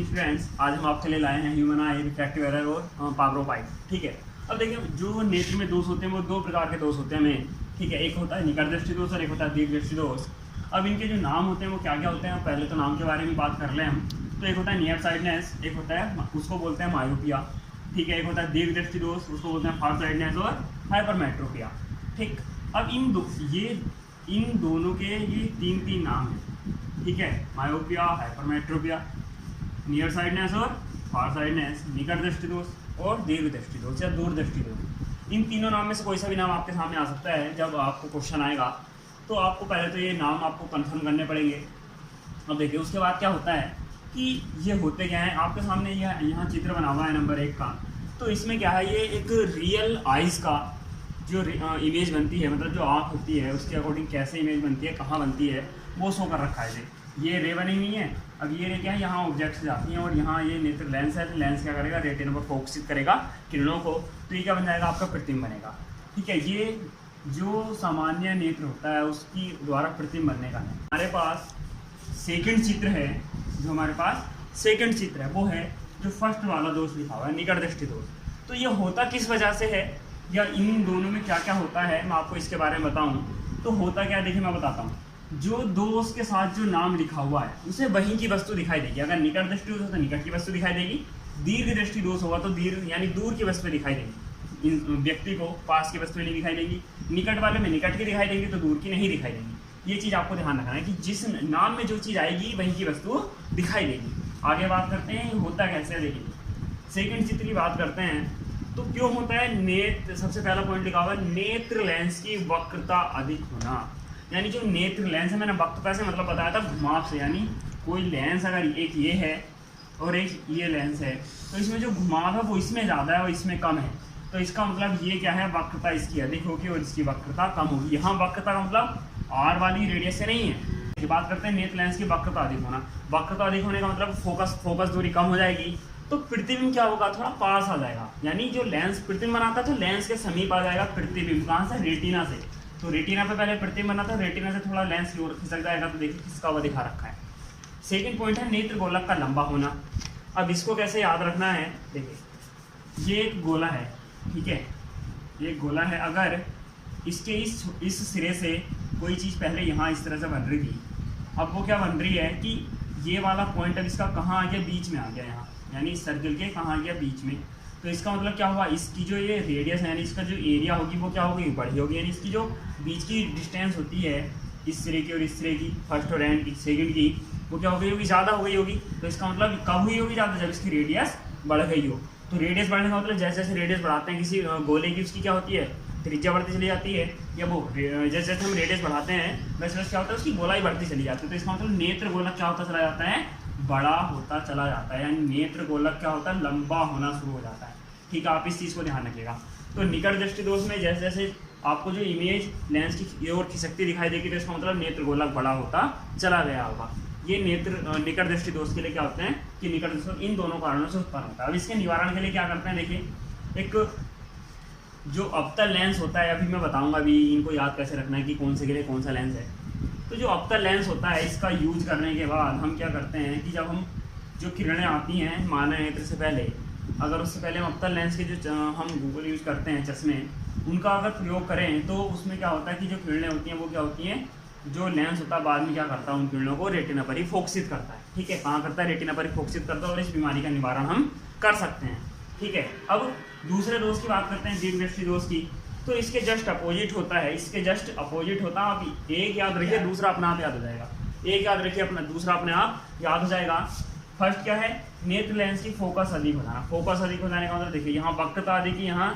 Students, आज हम आपके लिए लाए हैं ह्यूमन आई रिफ्रैक्टिव एरर और पावरोपाइट। ठीक है, अब देखिए जो नेत्र में दोष होते हैं वो दो प्रकार के दोष होते हैं मेन। ठीक है, एक होता है निकट दृष्टि दोष और एक होता है दीर्घ दृष्टि दोष। अब इनके जो नाम होते हैं वो क्या क्या होते हैं, पहले तो नाम के बारे में बात कर लें हम। तो एक होता है नियर साइडनेस, एक होता है उसको बोलते हैं मायोपिया। ठीक है, एक होता है दीर्घ दृष्टि दोष, उसको बोलते हैं फार साइडनेस और हाइपरमेट्रोपिया। ठीक, अब इन दोनों के ये तीन नाम हैं। ठीक है, मायोपिया, हाइपरमेट्रोपिया, नियर साइडनेस और फार साइडनेस, निकट दृष्टि दोष और दीर्घ दृष्टि दोष या दूर दृष्टि दोष। इन तीनों नाम में से कोई सा भी नाम आपके सामने आ सकता है जब आपको क्वेश्चन आएगा। तो आपको पहले तो ये नाम आपको कंफर्म करने पड़ेंगे। अब देखिए उसके बाद क्या होता है कि ये होते क्या है, आपके सामने यहाँ चित्र बना हुआ है नंबर 1 का। तो इसमें क्या है, ये एक रियल आइज़ का जो इमेज बनती है, मतलब जो आँख होती है उसके अकॉर्डिंग कैसे इमेज बनती है, कहाँ बनती है, वो शो कर रखा है। ये रे बनी हुई है। अब ये रे क्या है, यहाँ ऑब्जेक्ट्स जाती हैं और यहाँ ये नेत्र लेंस है। तो लेंस क्या करेगा, रेटिना पर फोकसित करेगा किरणों को। तो ये क्या बन जाएगा, आपका प्रतिबिंब बनेगा। ठीक है, ये जो सामान्य नेत्र होता है उसकी द्वारा प्रतिबिंब बनने का है। हमारे पास सेकंड चित्र है, जो हमारे पास सेकंड चित्र है वो है जो फर्स्ट वाला दोष लिखा हुआ है, निकट दृष्टि दोष। तो ये होता किस वजह से है या इन दोनों में क्या क्या होता है, मैं आपको इसके बारे में बताऊँ। तो होता क्या है, देखिए मैं बताता हूँ। जो दोष के साथ जो नाम लिखा हुआ है उसे वहीं की वस्तु दिखाई देगी। अगर निकट दृष्टि दोष हो तो निकट की वस्तु दिखाई देगी, दीर्घ दृष्टि दोष होगा तो दीर्घ यानी दूर की वस्तु दिखाई देगी। इन व्यक्ति को पास की वस्तु नहीं दिखाई देगी, निकट वाले में निकट की दिखाई देगी तो दूर की नहीं दिखाई देगी। ये चीज़ आपको ध्यान रखना है कि जिस नाम में जो चीज़ आएगी वहीं की वस्तु दिखाई देगी। आगे बात करते हैं होता कैसे। देखिए सेकंड चित्र की बात करते हैं तो क्यों होता है। नेत्र, सबसे पहला पॉइंट लिखा हुआ है नेत्र लेंस की वक्रता अधिक होना। यानी जो नेत्र लेंस है, मैंने वक्रता से मतलब बताया था घुमाव से। यानी कोई लेंस अगर एक ये है और एक ये लेंस है तो इसमें जो घुमाव है वो इसमें ज़्यादा है और इसमें कम है। तो इसका मतलब ये क्या है, वक्रता इसकी अधिक होगी और इसकी वक्रता कम होगी। यहाँ वक्रता का मतलब आर वाली रेडियस से नहीं है। ये बात करते हैं नेत्र लेंस की वक्रता अधिक होना। वक्रता अधिक होने का मतलब फोकस दूरी कम हो जाएगी तो प्रतिबिंब क्या होगा, थोड़ा पास आ जाएगा। यानी जो लेंस प्रतिबिंब बनाता है तो लेंस के समीप आ जाएगा प्रतिबिंब। कहाँ से, रेटिना से। तो रेटिना पे पहले प्रतिबिंब बना था, रेटिना से थोड़ा लेंस की ओर खिसक जाएगा। तो देखिए किसका वो दिखा रखा है। सेकंड पॉइंट है नेत्र गोलक का लंबा होना। अब इसको कैसे याद रखना है, देखिए ये एक गोला है। ठीक है, ये गोला है। अगर इसके इस सिरे से कोई चीज़ पहले यहाँ इस तरह से बन रही थी, अब वो क्या बन रही है कि ये वाला पॉइंट अब इसका कहाँ आ गया, बीच में आ गया यहाँ। यानी इस सर्कल के कहाँ आ गया, बीच में। तो इसका मतलब क्या हुआ, इसकी जो ये रेडियस है यानी इसका जो एरिया होगी वो क्या होगी, बड़ी होगी। यानी इसकी जो बीच की डिस्टेंस होती है इस सिरे की और इस सिरे की, फर्स्ट और एंड की, सेकंड की, वो क्या हो गई होगी, ज़्यादा हो गई होगी। तो इसका मतलब कब हुई होगी ज़्यादा, जब इसकी रेडियस बढ़ गई हो। तो रेडियस बढ़ने का मतलब जैसे जैसे रेडियस बढ़ाते हैं किसी गोले की, उसकी क्या होती है, त्रिज्या बढ़ती चली जाती है। या वो जैसे जैसे हम रेडियस बढ़ाते हैं वैसे वैसे क्या होता है, उसकी गोलाई बढ़ती चली जाती है। तो इसका मतलब नेत्र गोलक क्या होता चला जाता है, बड़ा होता चला जाता है। यानी नेत्र गोलक क्या होता है, लंबा होना शुरू हो जाता है। ठीक है, आप इस चीज़ को ध्यान रखिएगा। तो निकट दृष्टि दोष में जैसे जैसे आपको जो इमेज लेंस की ओर खिसकती दिखाई देगी तो इसका मतलब नेत्र गोलक बड़ा होता चला गया होगा। ये नेत्र निकट दृष्टि दोष के लिए क्या होते हैं कि निकट दृष्टि इन दोनों कारणों से उत्पन्न होता है। अब इसके निवारण के लिए क्या करते हैं, देखिए एक जो अवतल लेंस होता है, अभी मैं बताऊंगा अभी इनको याद कैसे रखना है कि कौन से के लिए कौन सा लेंस है। तो जो अवतल लेंस होता है इसका यूज करने के बाद हम क्या करते हैं कि जब हम जो किरणें आती हैं मानव नेत्र से पहले, अगर उससे पहले हम अवतल लेंस के जो हम गूगल यूज़ करते हैं चश्मे, उनका अगर प्रयोग करें तो उसमें क्या होता है कि जो किरणें होती हैं वो क्या होती हैं, जो लेंस होता है बाद में क्या करता है उन किरणों को रेटिना पर ही फोकसित करता है। ठीक है, कहाँ करता है, रेटिना पर ही फोकसित करता है और इस बीमारी का निवारण हम कर सकते हैं। ठीक है, अब दूसरे दोष की बात करते हैं, दीर्घ दृष्टि दोष की। तो इसके जस्ट अपोजिट होता है, इसके जस्ट अपोजिट होता है। आप एक याद रखिए, दूसरा अपने आप याद हो जाएगा। एक याद रखिए अपना, दूसरा अपने आप याद हो जाएगा। फर्स्ट क्या है, नेत्र लेंस की फोकस अधिक होना। फोकस अधिक हो जाने का मतलब देखिए यहाँ वक्रता अधिक, यहाँ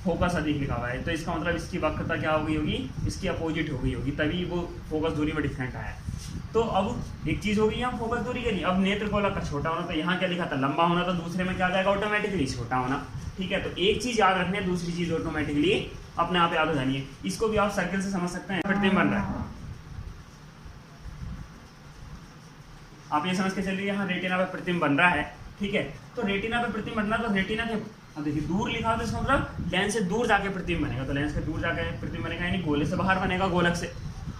फोकस अधिक लिखा हुआ है। तो इसका मतलब इसकी वक्रता क्या हो गई होगी, इसकी अपोजिट हो गई होगी, तभी वो फोकस दूरी में डिफरेंट आया है। तो अब एक चीज़ होगी यहाँ फोकस दूरी के लिए। अब नेत्र गोलक का छोटा होना, तो यहाँ क्या लिखा था, लंबा होना, तो दूसरे में क्या आ जाएगा, ऑटोमेटिकली छोटा होना। ठीक है, तो एक चीज़ याद रखनी है, दूसरी चीज़ ऑटोमेटिकली अपने आप याद हो जानी है। इसको भी आप सर्कल से समझ सकते हैं, प्रतिबिंब बन रहा है। आप ये समझ के चलिए यहाँ रेटिना पे प्रतिबिंब बन रहा है। ठीक है, तो रेटिना पे प्रतिबिंब बनना, तो रेटिना के अब देखिए दूर लिखा हो तो इसका मतलब लेंस से दूर जाके प्रतिबिंब बनेगा। तो लेंस से दूर जाके प्रतिबिंब बनेगा यानी गोले से बाहर बनेगा, गोलक से।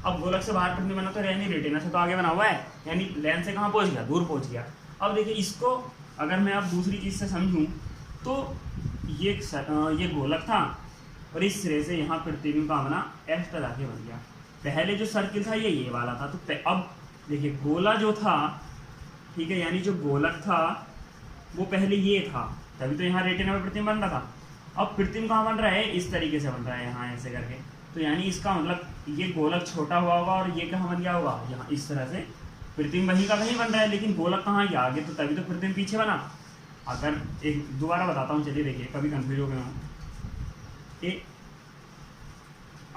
अब गोलक से बाहर प्रतिबिंब बना तो यानी रेटिना से तो आगे बना हुआ है, यानी लेंस से कहाँ पहुँच गया, दूर पहुँच गया। अब देखिए इसको अगर मैं अब दूसरी चीज़ से समझूं तो ये गोलक था और इस सिरे से यहाँ प्रतिबिंब का बना एक्स्ट्रा जाके बन गया। पहले जो सर्किल था ये वाला था, तो अब देखिए गोला जो था, ठीक है, यानी जो गोलक था वो पहले ये था, तभी तो यहाँ रेटिना में प्रतिबिंब बन रहा था। अब प्रतिबिंब कहाँ बन रहा है, इस तरीके से बन रहा है यहाँ ऐसे करके, तो यानी इसका मतलब ये गोलक छोटा हुआ होगा और ये कहाँ बन गया होगा, यहाँ इस तरह से प्रतिबिंब वहीं का वहीं बन रहा है, लेकिन गोलक कहाँ गया आगे, तो तभी तो प्रतिबिंब पीछे बना। अगर एक दोबारा बताता हूँ, चलिए देखिए कभी कंफ्यूज हो गए हूँ।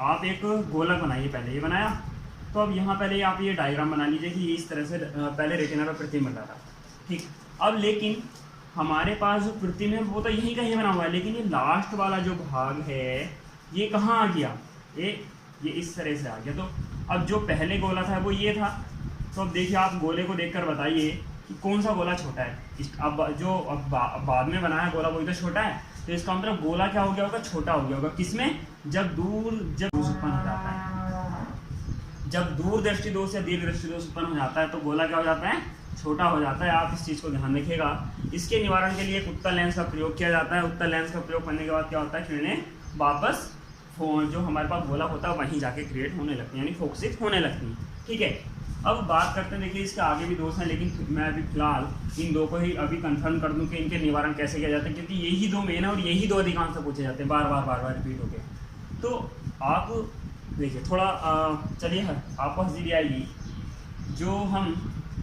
आप एक गोलक बनाइए, पहले ये बनाया, तो अब यहाँ पहले आप ये डायग्राम बना लीजिए कि ये इस तरह से पहले रेटिना पर प्रतिबिंब बन रहा था, ठीक। अब लेकिन हमारे पास जो प्रतिबिंब है वो तो यहीं कहीं बना हुआ है, लेकिन ये लास्ट वाला जो भाग है ये कहाँ आ गया, ये इस तरह से आ गया। तो अब जो पहले गोला था वो ये था, तो अब देखिए आप गोले को देखकर बताइए कि कौन सा गोला छोटा है। अब जो बाद में बनाया गोला वही तो छोटा है, तो इसका मतलब गोला क्या हो गया होगा, छोटा हो गया होगा। किसमें, जब उत्पन्न हो जाता है, जब दूर दृष्टि दोष या दीर्घ दृष्टि दोष उत्पन्न हो जाता है तो गोला क्या हो जाता है, छोटा हो जाता है। आप इस चीज़ को ध्यान रखिएगा। इसके निवारण के लिए एक उत्तल लेंस का प्रयोग किया जाता है। उत्तल लेंस का प्रयोग करने के बाद क्या होता है, किरणें वापस जो हमारे पास गोला होता है वहीं जाके क्रिएट होने लगती है, यानी फोकसित होने लगती है, ठीक है। अब बात करते हैं, देखिए इसके आगे भी दोष हैं, लेकिन मैं अभी फिलहाल इन दो को ही अभी कंफर्म कर दूं कि इनके निवारण कैसे किया जाता है, क्योंकि यही दो मेन है और यही दो अधिकांश से पूछे जाते हैं, बार बार रिपीट होके। तो आप देखिए थोड़ा चलिए आपको हंसी भी आएगी, जो हम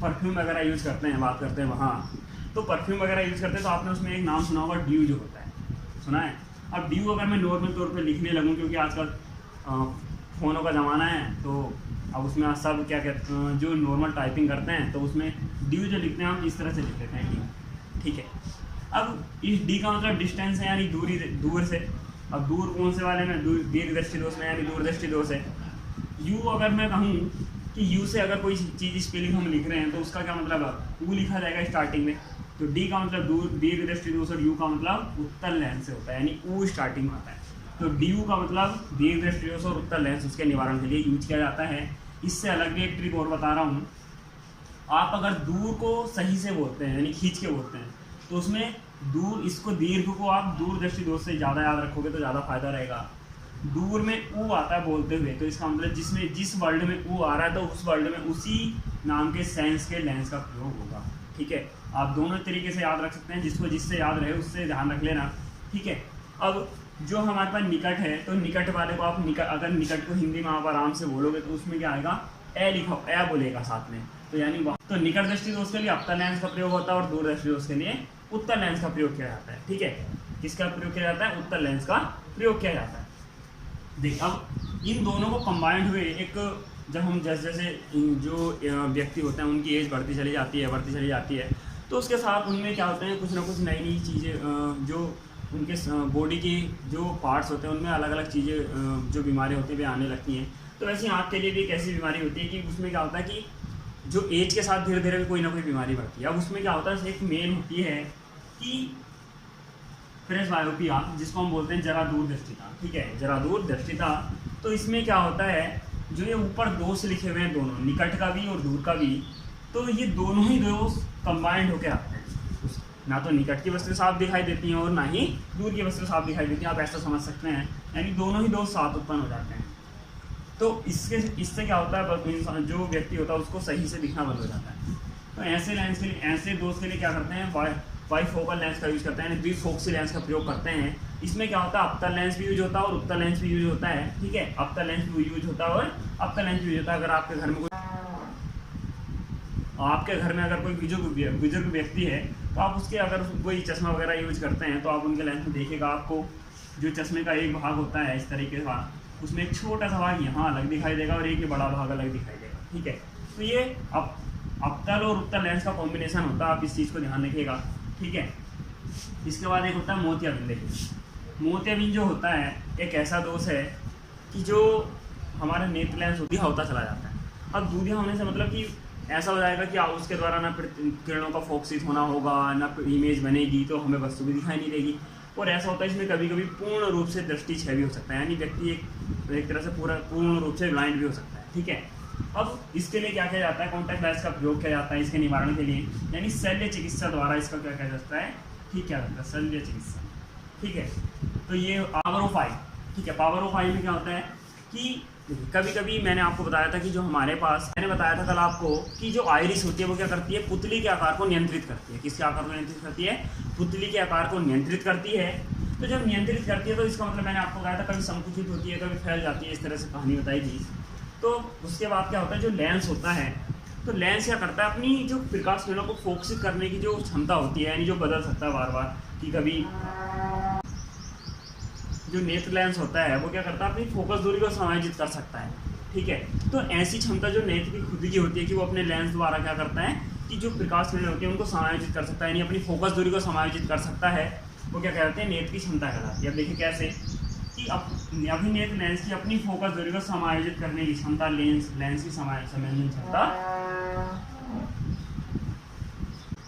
परफ्यूम वगैरह यूज़ करते हैं, बात करते हैं वहाँ, तो परफ्यूम वगैरह यूज़ करते हैं तो आपने उसमें एक नाम सुना होगा, ड्यू जो होता है, सुना है। अब ड्यू अगर मैं नॉर्मल तौर पे लिखने लगूँ, क्योंकि आजकल फ़ोनों का ज़माना है, तो अब उसमें सब क्या कहते हैं, जो नॉर्मल टाइपिंग करते हैं तो उसमें ड्यू जो लिखते हैं हम इस तरह से लिख लेते हैं डी, ठीक है। अब इस डी का मतलब डिस्टेंस है, यानी दूरी, दूर से। अब दूर कौन से वाले में, दीर्घ दृष्टि दोष में, यानी दूर दृष्टि दोष है। यू अगर मैं कहूँ कि यू से अगर कोई चीज़ स्पेलिंग हम लिख रहे हैं तो उसका क्या मतलब है, ऊ लिखा जाएगा स्टार्टिंग में, तो डी का मतलब दूर दीर्घ दृष्टि दोष और यू का मतलब उत्तल लेंस से होता है, यानी ऊ स्टार्टिंग में आता है। तो डी यू का मतलब दीर्घ दृष्टि दोष और उत्तल लेंस, उसके निवारण के लिए यूज किया जाता है। इससे अलग भी एक ट्रिक और बता रहा हूँ। आप अगर दूर को सही से बोलते हैं, यानी खींच के बोलते हैं, तो उसमें दूर, इसको दीर्घ को आप दूर दृष्टि दोष से ज़्यादा याद रखोगे तो ज़्यादा फायदा रहेगा। दूर में ऊ आता है बोलते हुए, तो इसका मतलब जिस वर्ल्ड में ऊ आ रहा है तो उस वर्ल्ड में उसी नाम के सेंस के लेंस का प्रयोग होगा, ठीक है। आप दोनों तरीके से याद रख सकते हैं, जिसको जिससे याद रहे उससे ध्यान रख लेना, ठीक है। अब जो हमारे पास निकट है, तो निकट वाले को आप अगर निकट को हिंदी में आप आराम से बोलोगे तो उसमें क्या आएगा, ए लिखो, ए बोलेगा साथ में, तो यानी तो निकट दृष्टि दोष के लिए अवतल लेंस का प्रयोग होता है और दूर दृष्टि दोष के लिए उत्तल लेंस का प्रयोग किया जाता है, ठीक है। किसका प्रयोग किया जाता है, उत्तल लेंस का प्रयोग किया जाता है। देख, अब इन दोनों को कंबाइंड हुए एक, जब हम जैसे जैसे जो व्यक्ति होते हैं उनकी एज बढ़ती चली जाती है, तो उसके साथ उनमें क्या होते हैं, कुछ ना कुछ नई नई चीज़ें, जो उनके बॉडी की जो पार्ट्स होते हैं उनमें अलग अलग चीज़ें, जो बीमारी होती है वे आने लगती हैं। तो वैसे आँख के लिए भी एक ऐसी बीमारी होती है कि उसमें क्या होता है कि जो एज के साथ धीरे धीरे कोई ना कोई बीमारी बढ़ती है। अब उसमें क्या होता है, एक मेन होती है कि प्रेसबायोपिया, जिसको हम बोलते हैं जरा दूर दृष्टिता, ठीक है, जरा दूर दृष्टिता। तो इसमें क्या होता है, जो ये ऊपर दोष लिखे हुए हैं दोनों, निकट का भी और दूर का भी, तो ये दोनों ही दोष कंबाइंड होकर आते हैं। ना तो निकट की वस्तु साफ दिखाई देती हैं और ना ही दूर की वस्तु साफ दिखाई देती हैं, आप ऐसा समझ सकते हैं, यानी दोनों ही दोष साथ उत्पन्न हो जाते हैं। तो इससे क्या होता है, जो व्यक्ति होता है उसको सही से दिखना बंद हो जाता है। तो ऐसे लेंस के लिए, ऐसे दोष के लिए क्या करते हैं, बाईफोकल लेंस का यूज करते हैं, यानी द्विफोक्सी लेंस का प्रयोग करते हैं। इसमें क्या होता है, अवतल लेंस भी यूज होता है और उत्तल लेंस भी यूज होता है, ठीक है। अवतल लेंस भी यूज होता है और अवतल लेंस भी यूज होता है। अगर आपके घर में अगर कोई बुजुर्ग व्यक्ति है तो आप उसके अगर कोई चश्मा वगैरह यूज करते हैं तो आप उनके लेंस में देखिएगा, आपको जो चश्मे का एक भाग होता है इस तरीके का, उसमें एक छोटा सा भाग यहाँ अलग दिखाई देगा और एक बड़ा भाग अलग दिखाई देगा, ठीक है। तो ये अवतल और उत्तल लेंस का कॉम्बिनेशन होता है, आप इस चीज़ को ध्यान रखिएगा, ठीक है। इसके बाद एक होता है मोतियाबिंद। देखिए मोतियाबिंद जो होता है एक ऐसा दोष है कि जो हमारा नेत्र लेंस होता चला जाता है। अब दूधिया होने से मतलब कि ऐसा हो जाएगा कि उसके द्वारा ना किरणों का फोकसित होना होगा, ना इमेज बनेगी, तो हमें वस्तु भी दिखाई नहीं देगी। और ऐसा होता है इसमें कभी कभी पूर्ण रूप से दृष्टि क्षय भी हो सकता है, यानी व्यक्ति एक तरह से पूर्ण रूप से ब्लाइंड भी हो सकता है, ठीक है। अब इसके लिए क्या किया जाता है, कॉन्टैक्ट लेंस का प्रयोग किया जाता है इसके निवारण के लिए, यानी शल्य चिकित्सा द्वारा इसका क्या किया जाता है, ठीक किया जाता है, शल्य चिकित्सा। ठीक है, तो ये पावर ऑफ आई। ठीक है, पावर ऑफ आई में क्या होता है कि कभी कभी मैंने आपको बताया था कि जो हमारे पास, मैंने बताया था कल आपको कि जो आइरिस होती है वो क्या करती है, पुतली के आकार को नियंत्रित करती है। किसके आकार को नियंत्रित करती है, पुतली के आकार को नियंत्रित करती है। तो जब नियंत्रित करती है तो इसका मतलब मैंने आपको बताया था कभी संकुचित होती है, कभी फैल जाती है, इस तरह से कहानी बताई थी। तो उसके बाद क्या होता है, जो लेंस होता है, तो लेंस क्या करता है, अपनी जो प्रकाश किरणों को फोकसित करने की जो क्षमता होती है, यानी जो बदल सकता है बार बार, कि कभी जो नेत्र लेंस होता है वो क्या करता है, अपनी फोकस दूरी को समायोजित कर सकता है। ठीक है, तो ऐसी क्षमता जो नेत्र की खुद की होती है कि वो अपने लेंस द्वारा क्या करता है कि जो प्रकाश किरणें होती है उनको समायोजित कर सकता है, यानी अपनी फोकस दूरी को समायोजित कर सकता है। वो क्या कहते हैं, नेत्र की क्षमता कहलाती है। अब देखिए कैसे कि अभिनेत्र लेंस की अपनी फोकस दूरी को समायोजित करने की क्षमता, लेंस की संवेदन क्षमता,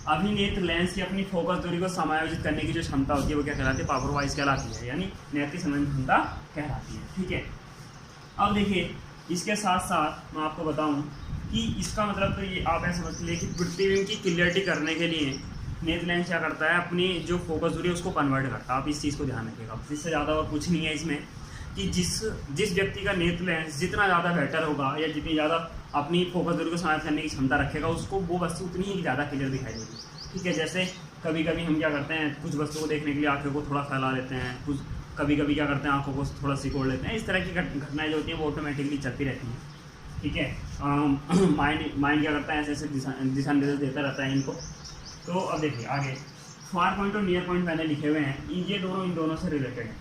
अभिनेत्र लेंस की अपनी फोकस दूरी को समायोजित करने की जो क्षमता होती है वो क्या कहलाती है, पावर वाइज कहलाती है, यानी नेत्र की संवेदन क्षमता कहलाती है। ठीक है, अब देखिए इसके साथ साथ मैं आपको बताऊं कि इसका मतलब तो ये आप ऐसे समझ लीजिए कि प्रतिबिंब की क्लियरिटी करने के लिए नेत्र लेंस क्या करता है, अपनी जो फोकस दूरी है उसको कन्वर्ट करता है। आप इस चीज़ को ध्यान रखिएगा, इससे ज़्यादा और कुछ नहीं है इसमें, कि जिस व्यक्ति का नेत्र लेंस जितना ज़्यादा बेटर होगा या जितनी ज़्यादा अपनी फोकस दूरी को समायोजित करने की क्षमता रखेगा, उसको वो वस्तु उतनी ही ज़्यादा क्लियर दिखाई देगी। ठीक है, जैसे कभी कभी हम क्या करते हैं, कुछ वस्तु को देखने के लिए आँखों को थोड़ा फैला लेते हैं, कुछ कभी कभी क्या करते हैं आँखों को थोड़ा सिकोड़ लेते हैं। इस तरह की घटनाएं जो होती हैं वो ऑटोमेटिकली चलती रहती हैं। ठीक है, माइंड क्या करता है, ऐसे ऐसे दिशा निर्देश देता रहता है इनको। तो अब देखिए आगे, फार पॉइंट और नियर पॉइंट मैंने लिखे हुए हैं, ये दोनों इन दोनों से रिलेटेड है।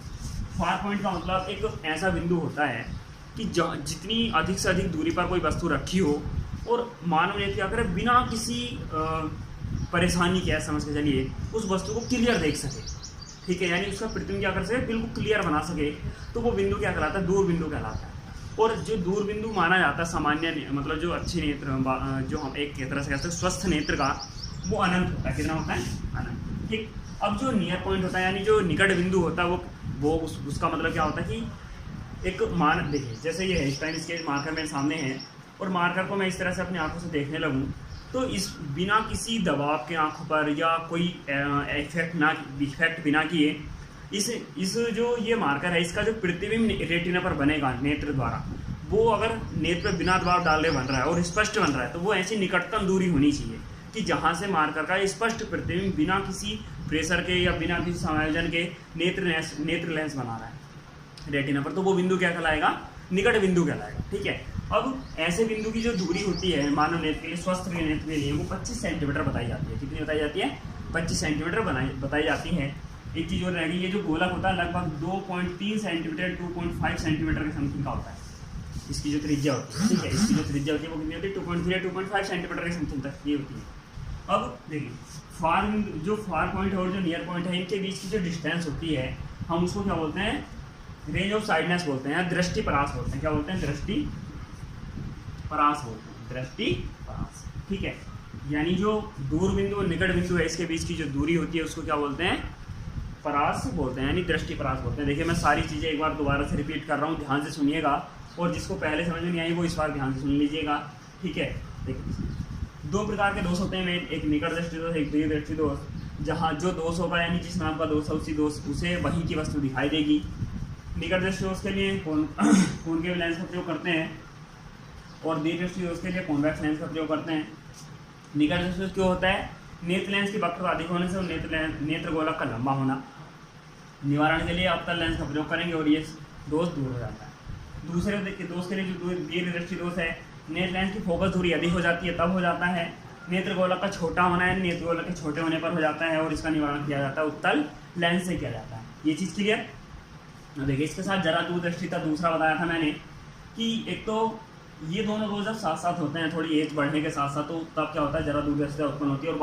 फार पॉइंट का मतलब एक ऐसा बिंदु होता है कि जितनी अधिक से अधिक दूरी पर कोई वस्तु रखी हो और मानव नेत्र क्या करे, बिना किसी परेशानी के, समझ के चलिए, उस वस्तु को क्लियर देख सके। ठीक है, यानी उसका प्रतिबिंब क्या कर सके, बिल्कुल क्लियर बना सके, तो वो बिंदु क्या कहलाता है, दूर बिंदु कहलाता है। और जो दूर बिंदु माना जाता है सामान्य, मतलब जो अच्छी नेत्र, जो हम एक तरह से कहते हैं स्वस्थ नेत्र का, वो अनंत होता है। कितना होता है, अनंत। ठीक, अब जो नियर पॉइंट होता है, यानी जो निकट बिंदु होता है, वो उसका मतलब क्या होता है कि एक मान, देखिए जैसे ये है, इस टाइम इसके मार्कर मेरे सामने है और मार्कर को मैं इस तरह से अपनी आंखों से देखने लगूं, तो इस बिना किसी दबाव के आंखों पर या कोई इफेक्ट बिना किए, इस जो ये मार्कर है, इसका जो प्रतिबिंब रेटिना पर बनेगा नेत्र द्वारा, वो अगर नेत्र पर बिना दबाव डाले बन रहा है और स्पष्ट बन रहा है, तो वो ऐसी निकटतम दूरी होनी चाहिए कि जहाँ से मार्कर का स्पष्ट प्रतिबिंब बिना किसी प्रेशर के या बिना किसी समायोजन के नेत्र लेंस बना रहा है रेटिना पर, तो वो बिंदु क्या कहलाएगा, निकट बिंदु कहलाएगा। ठीक है, अब ऐसे बिंदु की जो दूरी होती है मानव नेत्र के लिए, स्वस्थ नेत्र के लिए, वो 25 सेंटीमीटर बताई जाती है। कितनी बताई जाती है, 25 सेंटीमीटर बताई जाती है। एक चीज़ और रहेगी, ये जो गोलक होता है लगभग 2.3 सेंटीमीटर 2.5 सेंटीमीटर के समथिंग का होता है, इसकी जो त्रिज्या होती है। ठीक है, इसकी जो त्रिज्या होती है वो कितनी होती है, 2.3 या 2.5 सेंटीमीटर के समथिंग तक ये होती है। अब देखिए जो फार पॉइंट और जो नियर पॉइंट है, इनके बीच की जो डिस्टेंस होती है, हम उसको क्या बोलते हैं, रेंज ऑफ साइडनेस बोलते हैं, या दृष्टि परास बोलते हैं। क्या बोलते हैं, दृष्टि परास बोलते हैं, दृष्टि परास। ठीक है, यानी जो दूर बिंदु और निकट बिंदु है, इसके बीच की जो दूरी होती है उसको क्या बोलते हैं, परास बोलते हैं, यानी दृष्टि परास बोलते हैं। देखिए मैं सारी चीज़ें एक बार दोबारा से रिपीट कर रहा हूँ, ध्यान से सुनिएगा, और जिसको पहले समझ में नहीं आई वो इस बार ध्यान से सुन लीजिएगा। ठीक है, देखिए दो प्रकार के दोष होते हैं, एक निकट दृष्टि दोष, एक दूर दृष्टि दोष। जहाँ जो दोष होगा, यानी जिस नाम का दोष है उसे वहीं की वस्तु दिखाई देगी। निकट दृष्टि दोष के लिए कॉनकेव लेंस का प्रयोग करते हैं, और दीर्घ दृष्टि दोष के लिए कॉन्वेक्स लेंस का प्रयोग करते हैं। निकट दृष्टि दोष क्यों होता है, नेत्र लेंस की वक्रता अधिक होने से और नेत्र गोलक का लंबा होना। निवारण के लिए अवतल लेंस का प्रयोग करेंगे और ये दोष दूर हो जाता है। दूसरे दोष के लिए जो दीर्घ दृष्टि दोष है, नेत्र लेंस की फोकस दूरी अधिक हो जाती है, तब हो जाता है। नेत्र गोलक का छोटा होना है, नेत्र गोलक के छोटे होने पर हो जाता है, और इसका निवारण किया जाता है उत्तल लेंस से किया जाता है। ये चीज़ क्लियर। देखिए इसके साथ जरा दूरदृष्टि का दूसरा बताया था मैंने कि एक तो ये दोनों दोष जब साथ साथ होते हैं, थोड़ी एज बढ़ने के साथ साथ, तो तब क्या होता है, जरा दूरदर्शिता उत्पन्न होती है, और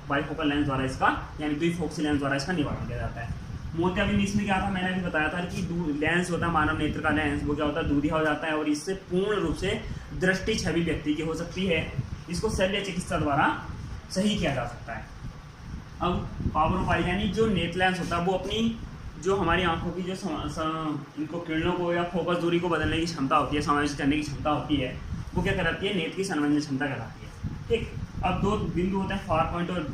बाइफोकल लेंस द्वारा इसका, यानी द्विफोकसी लेंस द्वारा इसका निवारण किया जाता है। मोतियाबिंद इसमें क्या था, मैंने अभी बताया था कि लेंस होता है मानव नेत्र का लेंस, वो क्या होता है, दूधिया हो जाता है, और इससे पूर्ण रूप से दृष्टि छवि व्यक्ति की हो सकती है। इसको शल्य चिकित्सा द्वारा सही किया जा सकता है। अब पावर ऑफ आई, यानी जो नेत्र लेंस होता है वो अपनी जो हमारी आंखों की जो इनको किरणों को या फोकस दूरी को बदलने की क्षमता होती है, समायोजित करने की क्षमता होती है, वो क्या कहलाती है, नेत्र की संवेदन क्षमता कहलाती है। ठीक, अब दो बिंदु होते हैं, फार पॉइंट और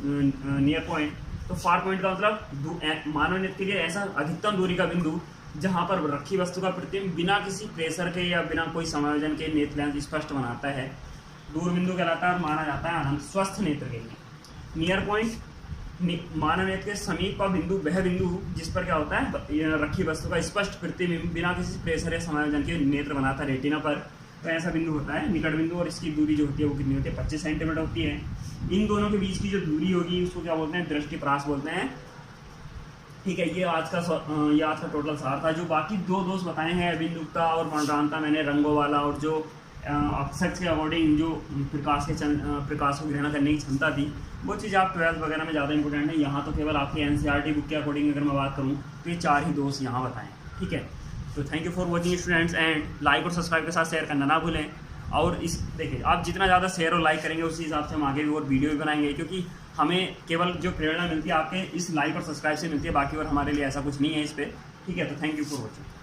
नियर पॉइंट। तो फार पॉइंट का मतलब मानव नेत्र के लिए ऐसा अधिकतम दूरी का बिंदु जहाँ पर रखी वस्तु का प्रतिबिंब बिना किसी प्रेशर के या बिना कोई समायोजन के नेत्र लेंस स्पष्ट बनाता है, दूर बिंदु कहलाता है और माना जाता है अनंत स्वस्थ नेत्र के लिए। नियर पॉइंट मानव नेत्र के समीप का बिंदु वह बिंदु जिस पर क्या होता है, रखी वस्तु का स्पष्ट प्रतिबिंब बिना किसी प्रेशर या समायोजन के नेत्र बनाता है रेटिना पर, तो ऐसा बिंदु होता है निकट बिंदु। और इसकी दूरी जो होती है वो कितनी होती है, 25 सेंटीमीटर होती है। इन दोनों के बीच की जो दूरी होगी उसको क्या बोलते हैं, दृष्टिप्रास बोलते हैं। ठीक है, ये आज का टोटल सार था। जो बाकी दो दोष बताए हैं, अभिमुखता और वर्णरानता, मैंने रंगों वाला और जो अक्षर के अकॉर्डिंग जो प्रकाश को ग्रहण करने की क्षमता थी, वो चीज़ आप 12th वगैरह में ज़्यादा इंपॉर्टेंट है। यहाँ तो केवल आपकी NCERT बुक के अकॉर्डिंग अगर मैं बात करूँ तो ये 4 ही दोष यहाँ बताएं। ठीक है, तो thank you for watching students, and like और सब्सक्राइब के साथ शेयर करना ना भूलें। और इस देखिए, आप जितना ज़्यादा शेयर और लाइक करेंगे उसी हिसाब से हम आगे भी और वीडियो भी बनाएंगे, क्योंकि हमें केवल जो प्रेरणा मिलती है आपके इस लाइक और सब्सक्राइब से मिलती है, बाकी और हमारे लिए ऐसा कुछ नहीं है इस पर। ठीक है, तो थैंक यू फॉर वॉचिंग।